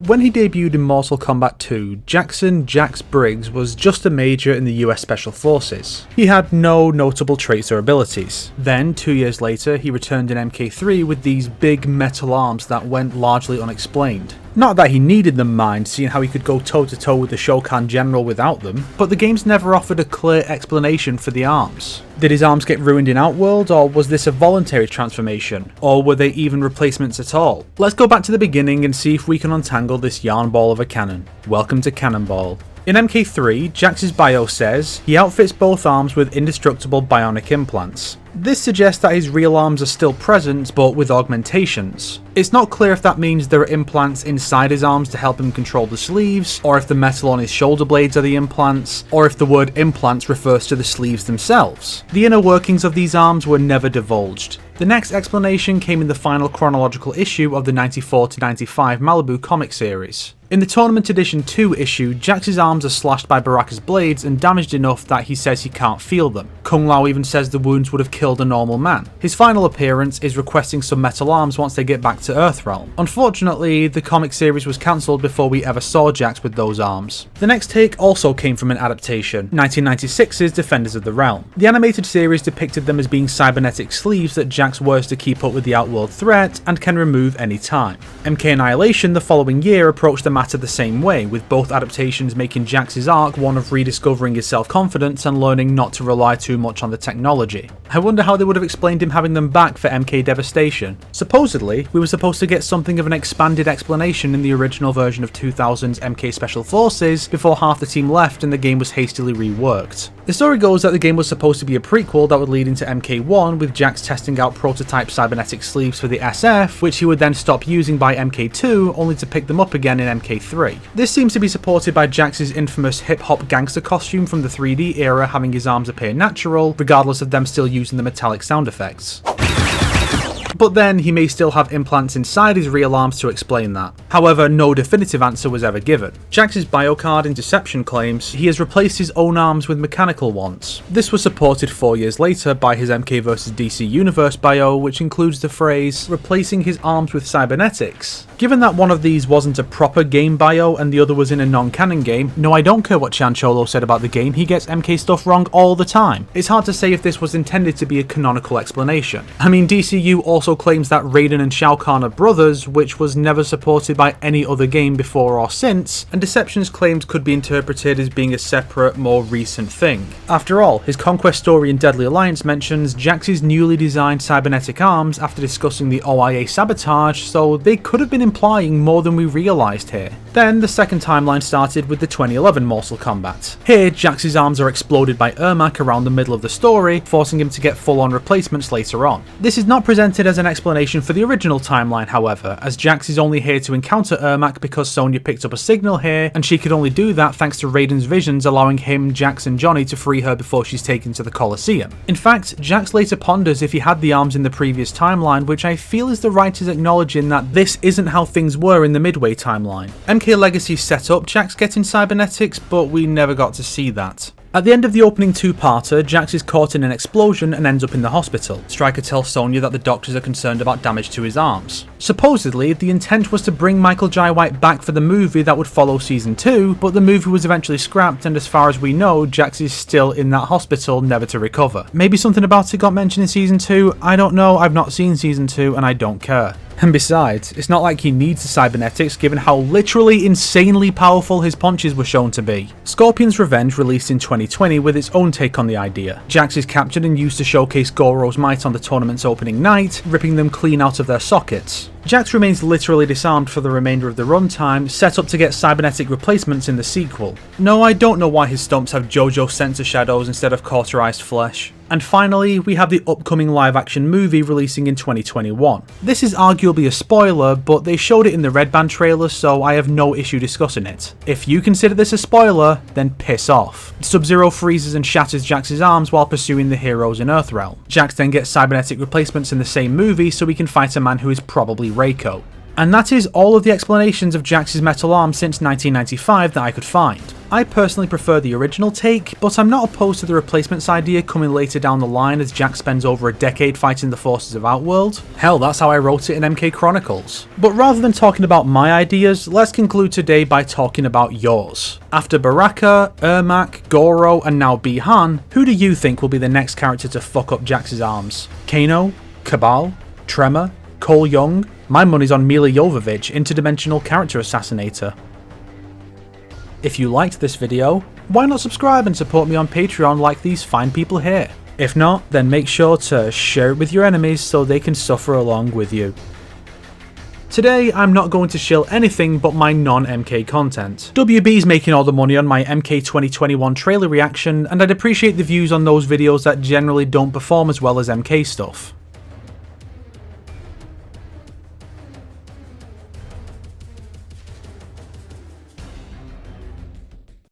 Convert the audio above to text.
When he debuted in Mortal Kombat 2, Jackson Jax Briggs was just a major in the US Special Forces. He had no notable traits or abilities. Then, 2 years later, he returned in MK3 with these big metal arms that went largely unexplained. Not that he needed them, mind, seeing how he could go toe-to-toe with the Shokan General without them, but the games never offered a clear explanation for the arms. Did his arms get ruined in Outworld, or was this a voluntary transformation? Or were they even replacements at all? Let's go back to the beginning and see if we can untangle this yarn ball of a cannon. Welcome to Cannonball. In MK3, Jax's bio says he outfits both arms with indestructible bionic implants. This suggests that his real arms are still present, but with augmentations. It's not clear if that means there are implants inside his arms to help him control the sleeves, or if the metal on his shoulder blades are the implants, or if the word implants refers to the sleeves themselves. The inner workings of these arms were never divulged. The next explanation came in the final chronological issue of the 94-95 Malibu comic series. In the Tournament Edition 2 issue, Jax's arms are slashed by Baraka's blades and damaged enough that he says he can't feel them. Kung Lao even says the wounds would have killed a normal man. His final appearance is requesting some metal arms once they get back to Earthrealm. Unfortunately, the comic series was cancelled before we ever saw Jax with those arms. The next take also came from an adaptation, 1996's Defenders of the Realm. The animated series depicted them as being cybernetic sleeves that Jax wears to keep up with the Outworld threat and can remove any time. MK Annihilation the following year approached the matter the same way, with both adaptations making Jax's arc one of rediscovering his self-confidence and learning not to rely too much on the technology. I wonder how they would have explained him having them back for MK Devastation. Supposedly, we were supposed to get something of an expanded explanation in the original version of 2000's MK Special Forces before half the team left and the game was hastily reworked. The story goes that the game was supposed to be a prequel that would lead into MK1, with Jax testing out prototype cybernetic sleeves for the SF, which he would then stop using by MK2, only to pick them up again in MK3. This seems to be supported by Jax's infamous hip-hop gangster costume from the 3D era having his arms appear natural, regardless of them still using the metallic sound effects. But then he may still have implants inside his real arms to explain that. However, no definitive answer was ever given. Jax's biocard in Deception claims he has replaced his own arms with mechanical ones. This was supported 4 years later by his MK vs DC Universe bio, which includes the phrase, replacing his arms with cybernetics. Given that one of these wasn't a proper game bio and the other was in a non-canon game, no, I don't care what Chancholo said about the game, he gets MK stuff wrong all the time. It's hard to say if this was intended to be a canonical explanation. I mean, DCU also claims that Raiden and Shao Kahn are brothers, which was never supported by any other game before or since, and Deception's claims could be interpreted as being a separate, more recent thing. After all, his conquest story in Deadly Alliance mentions Jax's newly designed cybernetic arms after discussing the OIA sabotage, so they could have been implying more than we realised here. Then the second timeline started with the 2011 Mortal Kombat. Here, Jax's arms are exploded by Ermac around the middle of the story, forcing him to get full-on replacements later on. This is not presented as an explanation for the original timeline, however, as Jax is only here to encounter Ermac because Sonya picked up a signal here, and she could only do that thanks to Raiden's visions allowing him, Jax and Johnny to free her before she's taken to the Colosseum. In fact, Jax later ponders if he had the arms in the previous timeline, which I feel is the writers acknowledging that this isn't how things were in the Midway timeline. MK Legacy set up Jax getting cybernetics, but we never got to see that. At the end of the opening two-parter, Jax is caught in an explosion and ends up in the hospital. Stryker tells Sonya that the doctors are concerned about damage to his arms. Supposedly, the intent was to bring Michael Jai White back for the movie that would follow season 2, but the movie was eventually scrapped and as far as we know, Jax is still in that hospital, never to recover. Maybe something about it got mentioned in season 2, I don't know, I've not seen season 2 and I don't care. And besides, it's not like he needs the cybernetics given how literally insanely powerful his punches were shown to be. Scorpion's Revenge released in 2020 with its own take on the idea. Jax is captured and used to showcase Goro's might on the tournament's opening night, ripping them clean out of their sockets. Jax remains literally disarmed for the remainder of the runtime, set up to get cybernetic replacements in the sequel. No, I don't know why his stumps have JoJo sensor shadows instead of cauterized flesh. And finally, we have the upcoming live-action movie releasing in 2021. This is arguably a spoiler, but they showed it in the Red Band trailer, so I have no issue discussing it. If you consider this a spoiler, then piss off. Sub-Zero freezes and shatters Jax's arms while pursuing the heroes in Earthrealm. Jax then gets cybernetic replacements in the same movie so he can fight a man who is probably Reiko. And that is all of the explanations of Jax's metal arm since 1995 that I could find. I personally prefer the original take, but I'm not opposed to the replacements idea coming later down the line as Jax spends over a decade fighting the forces of Outworld. Hell, that's how I wrote it in MK Chronicles. But rather than talking about my ideas, let's conclude today by talking about yours. After Baraka, Ermac, Goro, and now Bihan, who do you think will be the next character to fuck up Jax's arms? Kano? Cabal? Tremor? Cole Young? My money's on Mila Jovovich, interdimensional character assassinator. If you liked this video, why not subscribe and support me on Patreon like these fine people here? If not, then make sure to share it with your enemies so they can suffer along with you. Today, I'm not going to shill anything but my non-MK content. WB's making all the money on my MK 2021 trailer reaction, and I'd appreciate the views on those videos that generally don't perform as well as MK stuff.